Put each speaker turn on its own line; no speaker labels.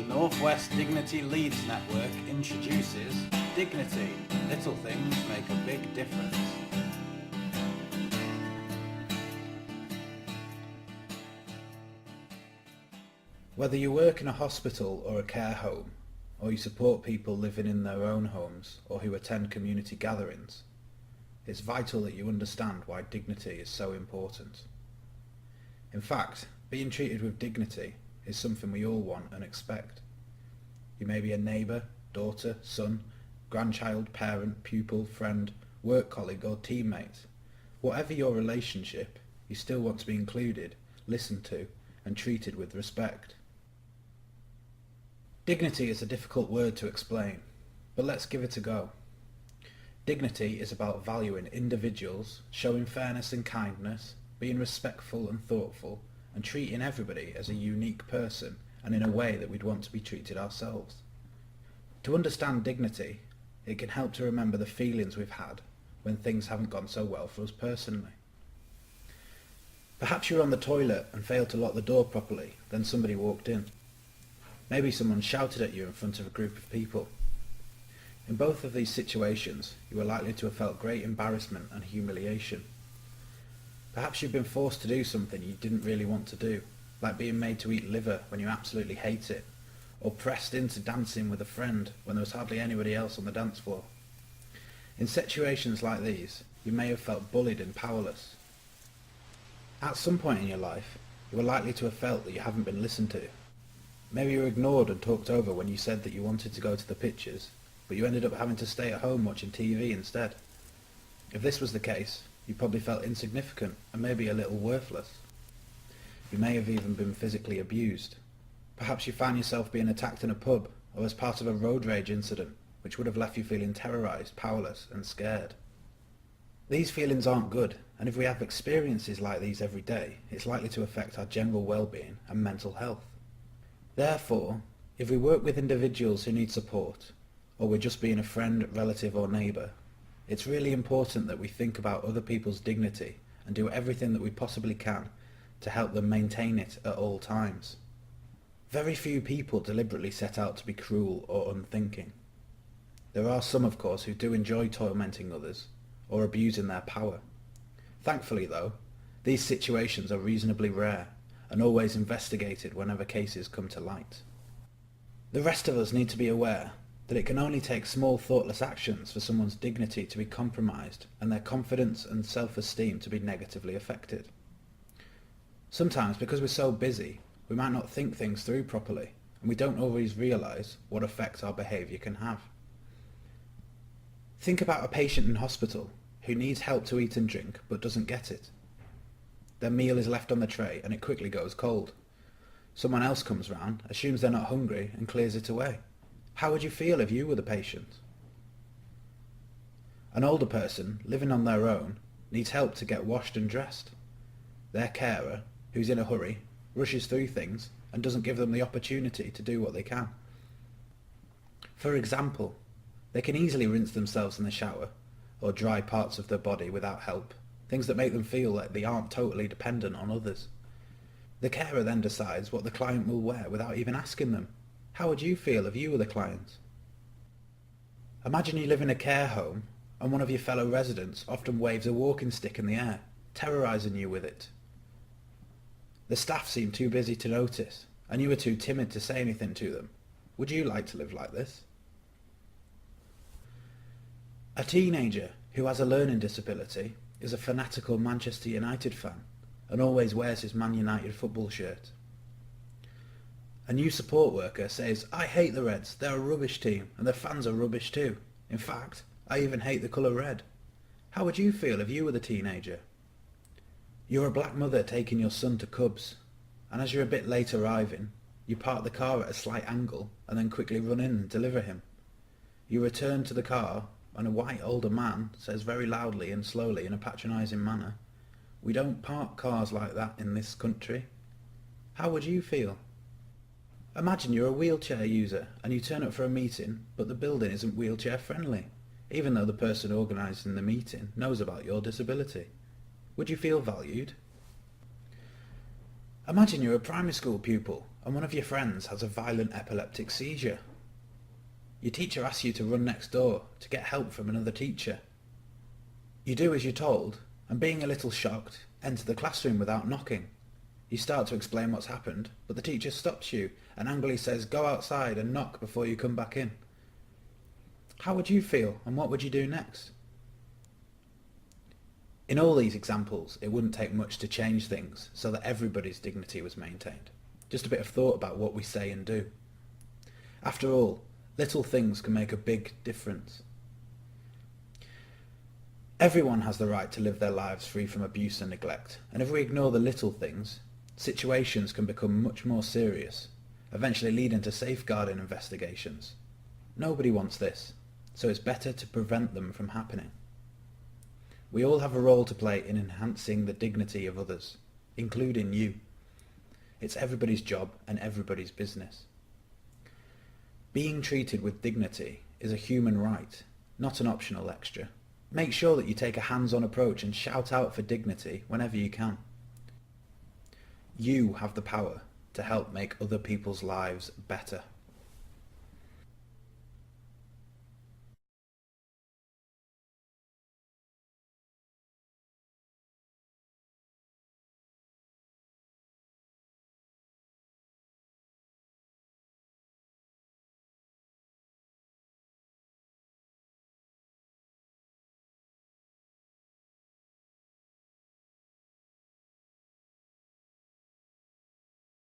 The Northwest Dignity Leads Network introduces Dignity. Little things make a big difference. Whether you work in a hospital or a care home, or you support people living in their own homes or who attend community gatherings, it's vital that you understand why dignity is so important. In fact, being treated with dignity is something we all want and expect. You may be a neighbour, daughter, son, grandchild, parent, pupil, friend, work colleague or teammate. Whatever your relationship, you still want to be included, listened to and treated with respect. Dignity is a difficult word to explain, but let's give it a go. Dignity is about valuing individuals, showing fairness and kindness, being respectful and thoughtful, and treating everybody as a unique person and in a way that we'd want to be treated ourselves. To understand dignity, it can help to remember the feelings we've had when things haven't gone so well for us personally. Perhaps you were on the toilet and failed to lock the door properly, then somebody walked in. Maybe someone shouted at you in front of a group of people. In both of these situations, you are likely to have felt great embarrassment and humiliation. Perhaps you've been forced to do something you didn't really want to do, like being made to eat liver when you absolutely hate it, or pressed into dancing with a friend when there was hardly anybody else on the dance floor. In situations like these, you may have felt bullied and powerless. At some point in your life, you are likely to have felt that you haven't been listened to. Maybe you were ignored and talked over when you said that you wanted to go to the pictures, but you ended up having to stay at home watching TV instead. If this was the case, you probably felt insignificant and maybe a little worthless. You may have even been physically abused. Perhaps you found yourself being attacked in a pub or as part of a road rage incident, which would have left you feeling terrorised, powerless and scared. These feelings aren't good, and if we have experiences like these every day, it's likely to affect our general well-being and mental health. Therefore, if we work with individuals who need support, or we're just being a friend, relative or neighbour, it's really important that we think about other people's dignity and do everything that we possibly can to help them maintain it at all times. Very few people deliberately set out to be cruel or unthinking. There are some, of course, who do enjoy tormenting others or abusing their power. Thankfully, though, these situations are reasonably rare and always investigated whenever cases come to light. The rest of us need to be aware that it can only take small thoughtless actions for someone's dignity to be compromised and their confidence and self-esteem to be negatively affected. Sometimes, because we're so busy, we might not think things through properly, and we don't always realise what effect our behaviour can have. Think about a patient in hospital who needs help to eat and drink but doesn't get it. Their meal is left on the tray and it quickly goes cold. Someone else comes round, assumes they're not hungry and clears it away. How would you feel if you were the patient? An older person, living on their own, needs help to get washed and dressed. Their carer, who's in a hurry, rushes through things and doesn't give them the opportunity to do what they can. For example, they can easily rinse themselves in the shower or dry parts of their body without help, things that make them feel like they aren't totally dependent on others. The carer then decides what the client will wear without even asking them. How would you feel if you were the client? Imagine you live in a care home and one of your fellow residents often waves a walking stick in the air, terrorising you with it. The staff seem too busy to notice, and you are too timid to say anything to them. Would you like to live like this? A teenager who has a learning disability is a fanatical Manchester United fan and always wears his Man United football shirt. A new support worker says, "I hate the Reds, they're a rubbish team and their fans are rubbish too. In fact, I even hate the colour red." How would you feel if you were the teenager? You're a black mother taking your son to Cubs, and as you're a bit late arriving, you park the car at a slight angle and then quickly run in and deliver him. You return to the car and a white older man says very loudly and slowly in a patronising manner, "We don't park cars like that in this country." How would you feel? Imagine you're a wheelchair user and you turn up for a meeting but the building isn't wheelchair friendly, even though the person organising the meeting knows about your disability. Would you feel valued? Imagine you're a primary school pupil and one of your friends has a violent epileptic seizure. Your teacher asks you to run next door to get help from another teacher. You do as you're told, and being a little shocked, enter the classroom without knocking. You start to explain what's happened, but the teacher stops you and angrily says, "Go outside and knock before you come back in." How would you feel, and what would you do next? In all these examples, it wouldn't take much to change things so that everybody's dignity was maintained. Just a bit of thought about what we say and do. After all, little things can make a big difference. Everyone has the right to live their lives free from abuse and neglect, and if we ignore the little things, situations can become much more serious, eventually leading to safeguarding investigations. Nobody wants this, so it's better to prevent them from happening. We all have a role to play in enhancing the dignity of others, including you. It's everybody's job and everybody's business. Being treated with dignity is a human right, not an optional extra. Make sure that you take a hands-on approach and shout out for dignity whenever you can. You have the power to help make other people's lives better.